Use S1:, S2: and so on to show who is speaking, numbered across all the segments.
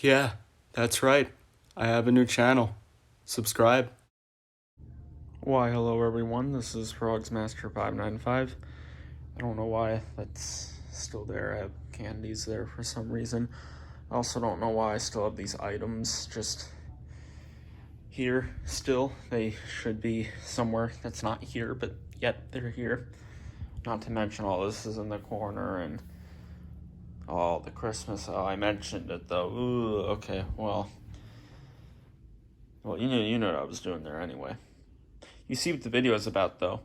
S1: Yeah, that's right. I have a new channel. Subscribe.
S2: Why, hello everyone, this is Frogsmaster595. I don't know why that's still there. I have candies there for some reason. I also don't know why I still have these items just here still. They should be somewhere that's not here, but yet they're here. Not to mention all this is in the corner and all the Christmas. Oh, I mentioned it though. Ooh, okay, well, you know what I was doing there anyway. You see what the video is about though.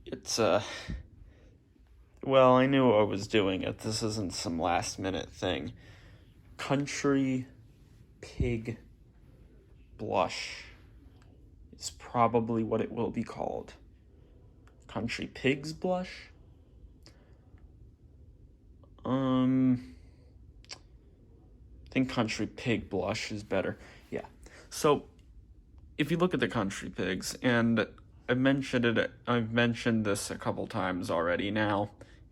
S2: It's Well, I knew I was doing it. This isn't some last minute thing. Country Pig Blush is probably what it will be called. Country Pig's Blush? I think Country Pig Blush is better. Yeah. So, if you look at the Country Pigs, and I've mentioned this a couple times already now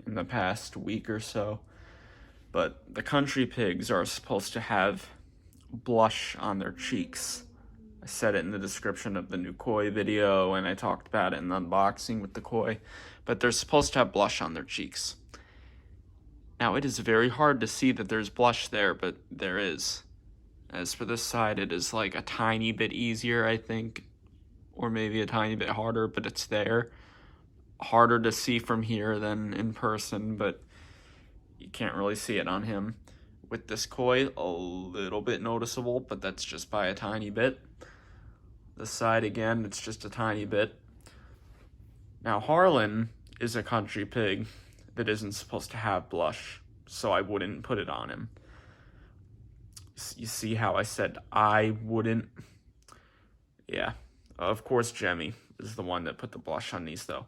S2: in the past week or so, but the Country Pigs are supposed to have blush on their cheeks. I said it in the description of the new koi video, and I talked about it in the unboxing with the koi, but they're supposed to have blush on their cheeks. Now, it is very hard to see that there's blush there, but there is. As for this side, it is like a tiny bit easier, I think, or maybe a tiny bit harder, but it's there. Harder to see from here than in person, but you can't really see it on him. With this koi, a little bit noticeable, but that's just by a tiny bit. This side, again, it's just a tiny bit. Now, Harlan is a country pig that isn't supposed to have blush, so I wouldn't put it on him. You see how I said I wouldn't? Yeah. Of course, Jemmy is the one that put the blush on these, though.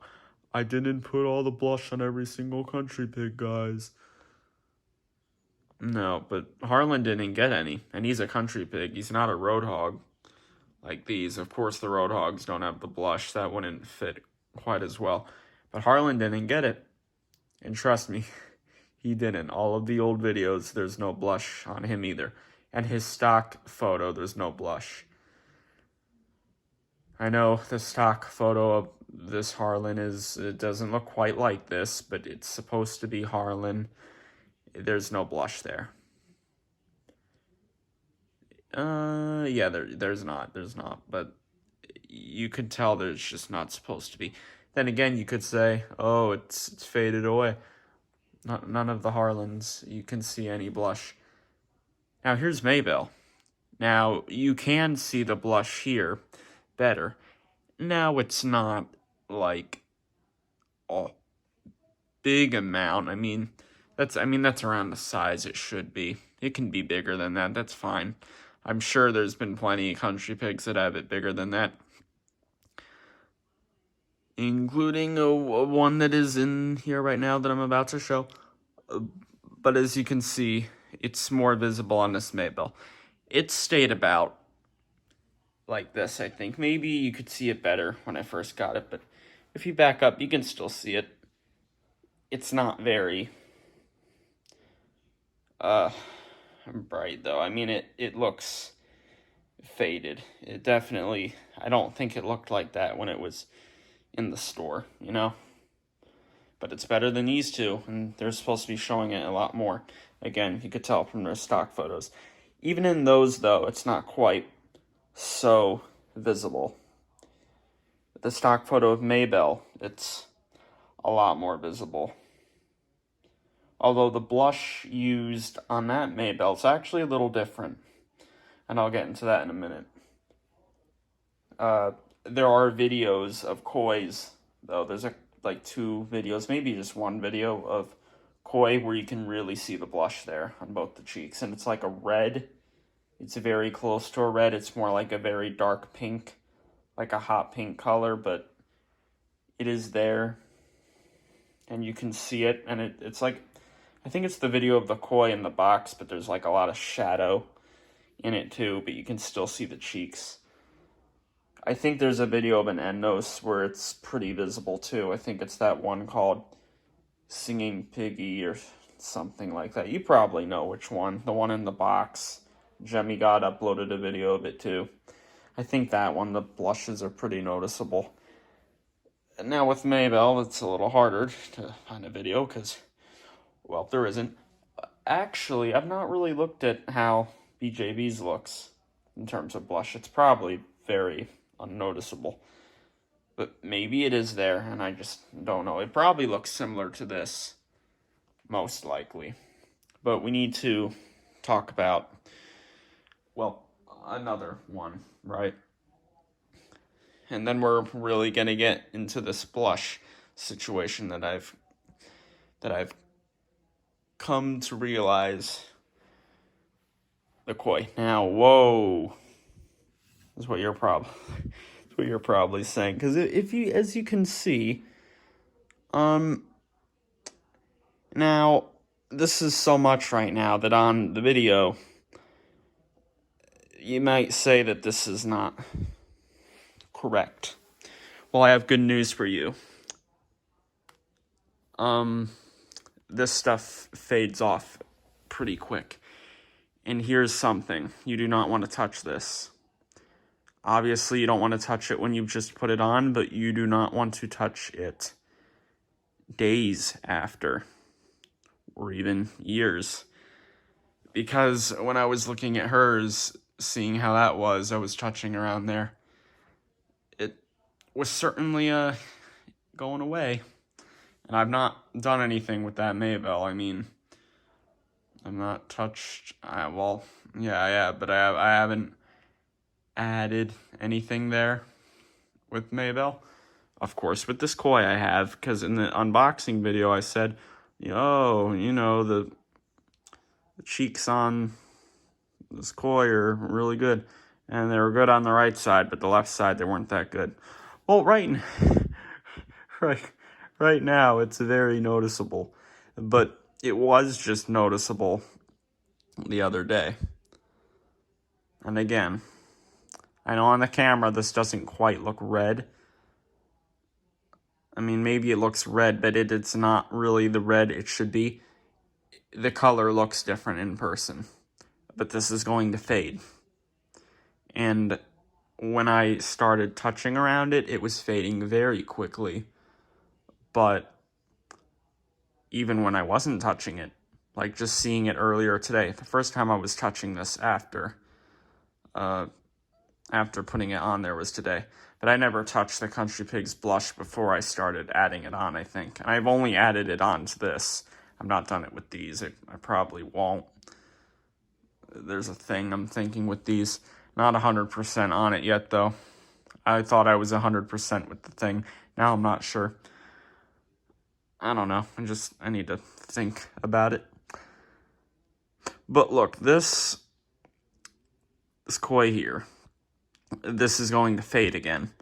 S2: I didn't put all the blush on every single country pig, guys. No, but Harlan didn't get any, and he's a country pig. He's not a road hog like these. Of course, the road hogs don't have the blush. That wouldn't fit quite as well. But Harlan didn't get it. And trust me, he didn't. All of the old videos, there's no blush on him either. And his stock photo, there's no blush. I know the stock photo of this Harlan it doesn't look quite like this, but it's supposed to be Harlan. There's no blush there. Yeah, there's not, but you could tell there's just not supposed to be. Then again, you could say, oh, it's faded away. None of the Harlans, you can see any blush. Now, here's Maybell. Now, you can see the blush here better. Now, it's not like a big amount. I mean, that's around the size it should be. It can be bigger than that. That's fine. I'm sure there's been plenty of country pigs that have it bigger than that, including a one that is in here right now that I'm about to show. But as you can see, it's more visible on this Maybell. It stayed about like this, I think. Maybe you could see it better when I first got it, but if you back up, you can still see it. It's not very bright, though. I mean, it looks faded. It definitely, I don't think it looked like that when it was in the store, you know? But it's better than these two, and they're supposed to be showing it a lot more. Again, you could tell from their stock photos. Even in those, though, it's not quite so visible. The stock photo of Maybell, it's a lot more visible. Although the blush used on that Maybell is actually a little different. And I'll get into that in a minute. There are videos of kois, though. There's like 2 videos, maybe just 1 video of koi where you can really see the blush there on both the cheeks. And it's like a red. It's very close to a red. It's more like a very dark pink, like a hot pink color, but it is there. And you can see it, and it's like, I think it's the video of the koi in the box, but there's like a lot of shadow in it too, but you can still see the cheeks. I think there's a video of an Ennos where it's pretty visible too. I think it's that one called Singing Piggy or something like that. You probably know which one. The one in the box. Jemmy God uploaded a video of it too. I think that one, the blushes are pretty noticeable. And now with Maybell, it's a little harder to find a video because, well, there isn't. Actually, I've not really looked at how BJB's looks in terms of blush. It's probably very unnoticeable. But maybe it is there, and I just don't know. It probably looks similar to this, most likely. But we need to talk about, well, another one, right? And then we're really gonna get into this blush situation that I've come to realize the koi. Now, whoa, is what you're probably saying, because if you, as you can see, now this is so much right now that on the video you might say that this is not correct. Well, I have good news for you. This stuff fades off pretty quick. And here's something. You do not want to touch this. Obviously, you don't want to touch it when you've just put it on, but you do not want to touch it days after, or even years. Because when I was looking at hers, seeing how that was, I was touching around there. It was certainly going away. And I've not done anything with that Maybell. I mean, I've not touched, well, yeah, but I haven't added anything there with Maybell. Of course, with this koi I have, because in the unboxing video I said, oh, the cheeks on this koi are really good. And they were good on the right side, but the left side, they weren't that good. Well, right now, it's very noticeable. But it was just noticeable the other day. And again, I know on the camera this doesn't quite look red. I mean, maybe it looks red, but it's not really the red it should be. The color looks different in person. But this is going to fade. And when I started touching around it, it was fading very quickly. But even when I wasn't touching it, like just seeing it earlier today, the first time I was touching this after putting it on there was today. But I never touched the Country Pigs blush before I started adding it on, I think. And I've only added it on to this. I've not done it with these. I probably won't. There's a thing I'm thinking with these. Not 100% on it yet, though. I thought I was 100% with the thing. Now I'm not sure. I don't know. I need to think about it. But look, this koi here, this is going to fade again.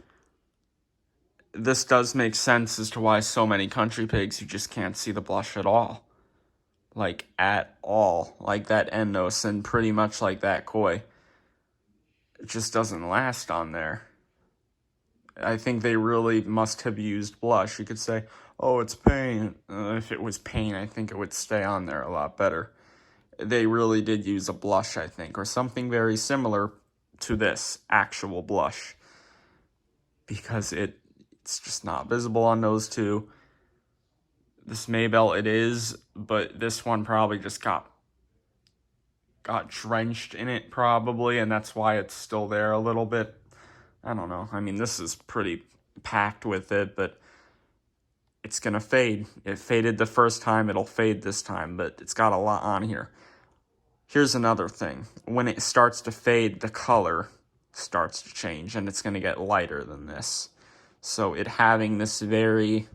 S2: This does make sense as to why so many Country Pigs, you just can't see the blush at all. Like, at all. Like that Ennos and pretty much like that koi. It just doesn't last on there. I think they really must have used blush. You could say, oh, it's paint. If it was paint, I think it would stay on there a lot better. They really did use a blush, I think, or something very similar to this actual blush. Because it's just not visible on those two. This Maybell, it is, but this one probably just got drenched in it, probably, and that's why it's still there a little bit. I don't know. I mean, this is pretty packed with it, but it's gonna fade. It faded the first time, it'll fade this time, but it's got a lot on here. Here's another thing. When it starts to fade, the color starts to change, and it's gonna get lighter than this. So it having this very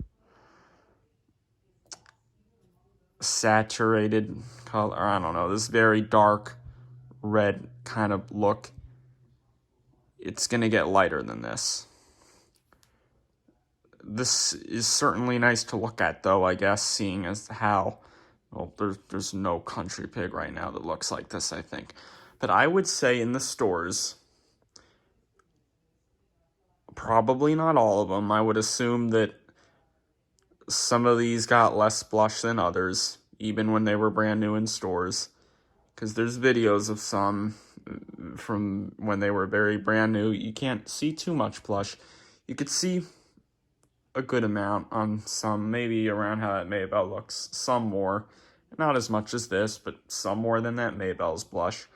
S2: saturated color, I don't know, this very dark red kind of look, it's gonna get lighter than this. This is certainly nice to look at, though, I guess, seeing as how, well, there's no Country Pig right now that looks like this, I think. But I would say in the stores, probably not all of them. I would assume that some of these got less blush than others, even when they were brand new in stores. Because there's videos of some from when they were very brand new. You can't see too much blush. You could see a good amount on some, maybe around how that Maybell looks. Some more. Not as much as this, but some more than that Maybell's blush.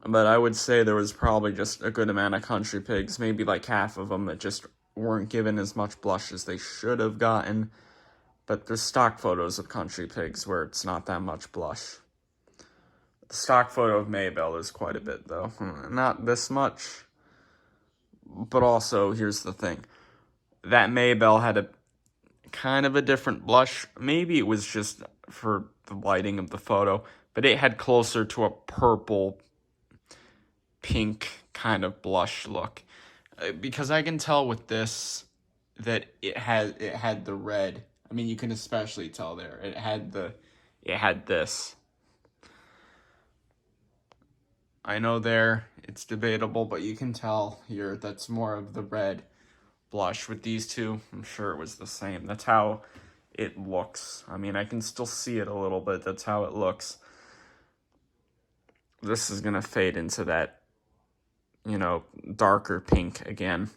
S2: But I would say there was probably just a good amount of Country Pigs, maybe like half of them that just weren't given as much blush as they should have gotten. But there's stock photos of Country Pigs where it's not that much blush. The stock photo of Maybell is quite a bit, though. Not this much. But also, here's the thing. That Maybell had a kind of a different blush. Maybe it was just for the lighting of the photo, but it had closer to a purple, pink kind of blush look. Because I can tell with this that it had the red. I mean, you can especially tell there. It had this. I know there it's debatable, but you can tell here that's more of the red blush. With these two, I'm sure it was the same. That's how it looks. I mean, I can still see it a little bit. That's how it looks. This is going to fade into that, darker pink again.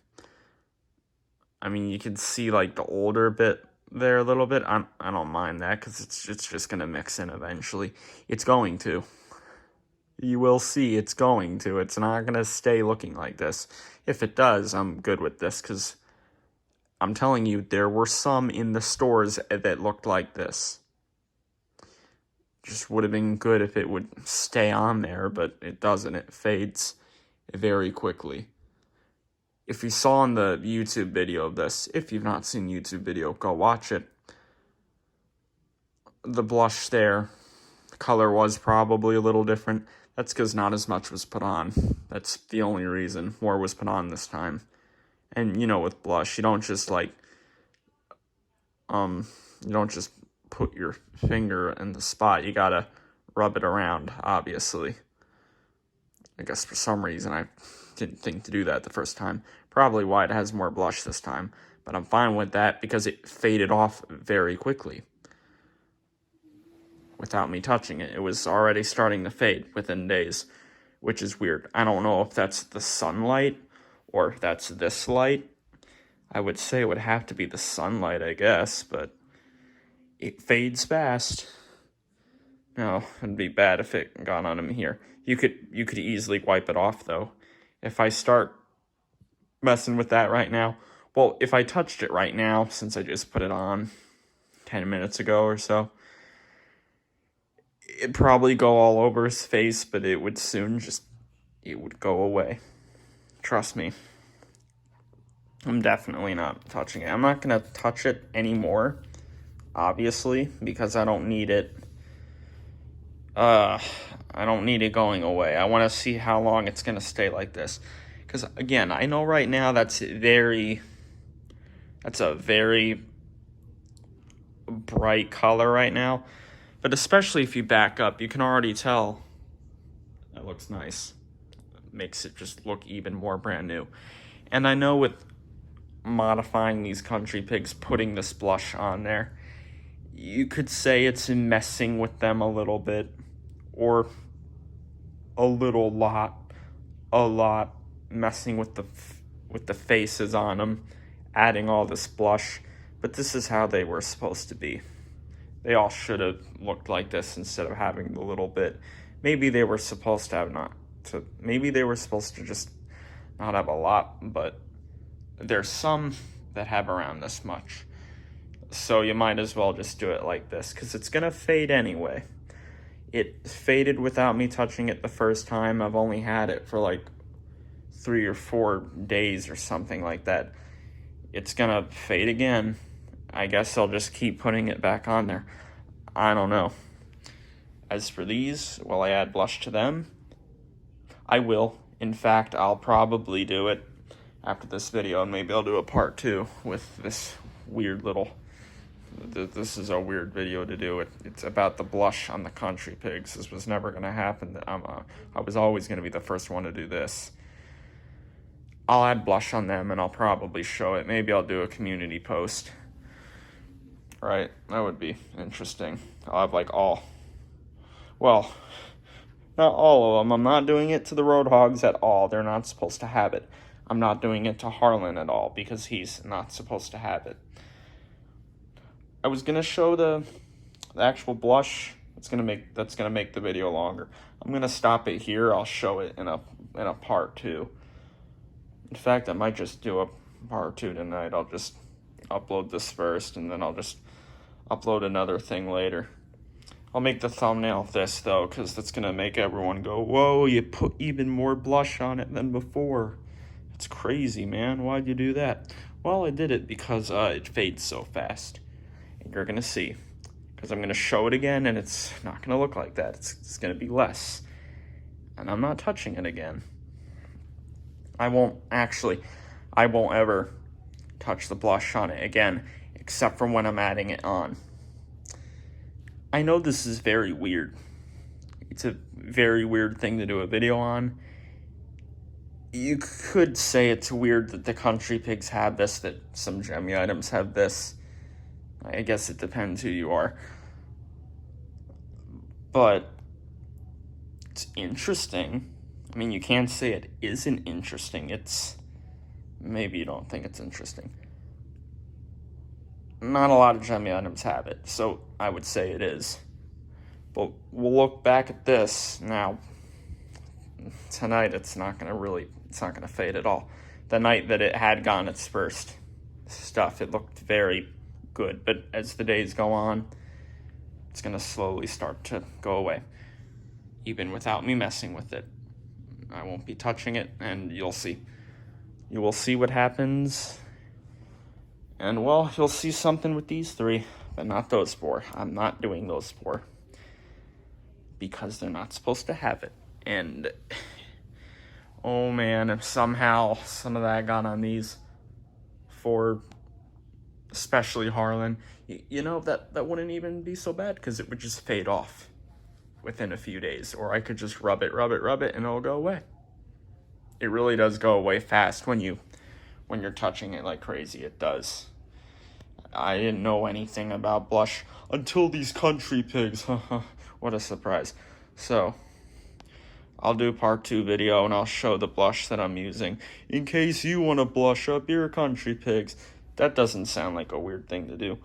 S2: I mean, you can see like the older bit there a little bit. I don't mind that because it's just going to mix in eventually. It's going to. You will see it's going to. It's not going to stay looking like this. If it does, I'm good with this because I'm telling you, there were some in the stores that looked like this. Just would have been good if it would stay on there, but it doesn't. It fades very quickly. If you saw in the YouTube video of this, if you've not seen the YouTube video, go watch it. The blush there, the color was probably a little different. That's because not as much was put on. That's the only reason. More was put on this time. And, with blush, you don't just, put your finger in the spot. You gotta rub it around, obviously. I guess for some reason I didn't think to do that the first time. Probably why it has more blush this time. But I'm fine with that because it faded off very quickly. Without me touching it. It was already starting to fade within days, which is weird. I don't know if that's the sunlight or if that's this light. I would say it would have to be the sunlight, I guess, but it fades fast. No, it'd be bad if it got on him here. You could easily wipe it off, though. If I start messing with that right now, well, if I touched it right now, since I just put it on 10 minutes ago or so, it'd probably go all over his face, but it would soon it would go away. Trust me. I'm definitely not touching it. I'm not going to touch it anymore, obviously, because I don't need it. I don't need it going away. I want to see how long it's going to stay like this. Because, again, I know right now that's a very bright color right now. But especially if you back up, you can already tell that looks nice. It makes it just look even more brand new. And I know with modifying these Country Pigs, putting this blush on there, you could say it's messing with them a little bit. Or a lot messing with the faces on them, adding all this blush. But this is how they were supposed to be. They all should have looked like this instead of having the little bit. Maybe they were supposed to maybe they were supposed to just not have a lot, but there's some that have around this much. So you might as well just do it like this, because it's going to fade anyway. It faded without me touching it the first time. I've only had it for like 3 or 4 days or something like that. It's going to fade again. I guess I'll just keep putting it back on there. I don't know. As for these, will I add blush to them? I will. In fact, I'll probably do it after this video, and maybe I'll do a part 2 with this weird little... This is a weird video to do. It's about the blush on the Country Pigs. This was never going to happen. I was always going to be the first one to do this. I'll add blush on them, and I'll probably show it. Maybe I'll do a community post right? That would be interesting. I'll have like well, not all of them. I'm not doing it to the Roadhogs at all. They're not supposed to have it. I'm not doing it to Harlan at all because he's not supposed to have it. I was gonna show the actual blush. That's gonna make the video longer. I'm gonna stop it here. I'll show it in a part 2. In fact, I might just do a part 2 tonight. I'll just upload this first, and then I'll just upload another thing later. I'll make the thumbnail of this, though, because that's going to make everyone go, whoa, you put even more blush on it than before. It's crazy, man. Why'd you do that? Well, I did it because it fades so fast. And you're going to see. Because I'm going to show it again, and it's not going to look like that. It's going to be less. And I'm not touching it again. I won't ever touch the blush on it again, except for when I'm adding it on. I know this is very weird. It's a very weird thing to do a video on. You could say it's weird that the Country Pigs have this, that some Gemmy items have this. I guess it depends who you are. But it's interesting. I mean, you can't say it isn't interesting. Maybe you don't think it's interesting. Not a lot of Gemmy items have it, so I would say it is. But we'll look back at this now. Tonight, it's not gonna fade at all. The night that it had gotten its first stuff, it looked very good. But as the days go on, it's gonna slowly start to go away, even without me messing with it. I won't be touching it, and you'll see. You will see what happens. And, well, you'll see something with these 3, but not those 4. I'm not doing those 4. Because they're not supposed to have it. And, oh man, if somehow some of that got on these 4, especially Harlan, you know, that wouldn't even be so bad, because it would just fade off within a few days. Or I could just rub it, and it'll go away. It really does go away fast when you're touching it like crazy. It does. I didn't know anything about blush until these Country Pigs. What a surprise. So, I'll do part 2 video, and I'll show the blush that I'm using in case you want to blush up your Country Pigs. That doesn't sound like a weird thing to do.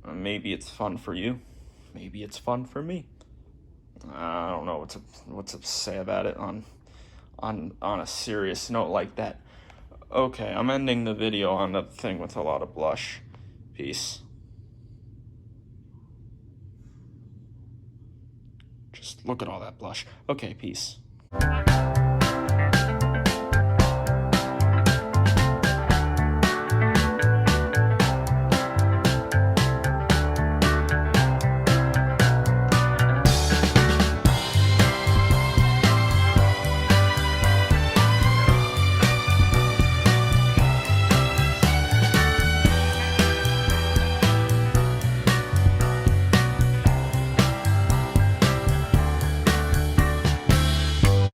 S2: Maybe it's fun for you. Maybe it's fun for me. I don't know what to say about it on a serious note like that. Okay, I'm ending the video on the thing with a lot of blush. Peace. Just look at all that blush. Okay, peace.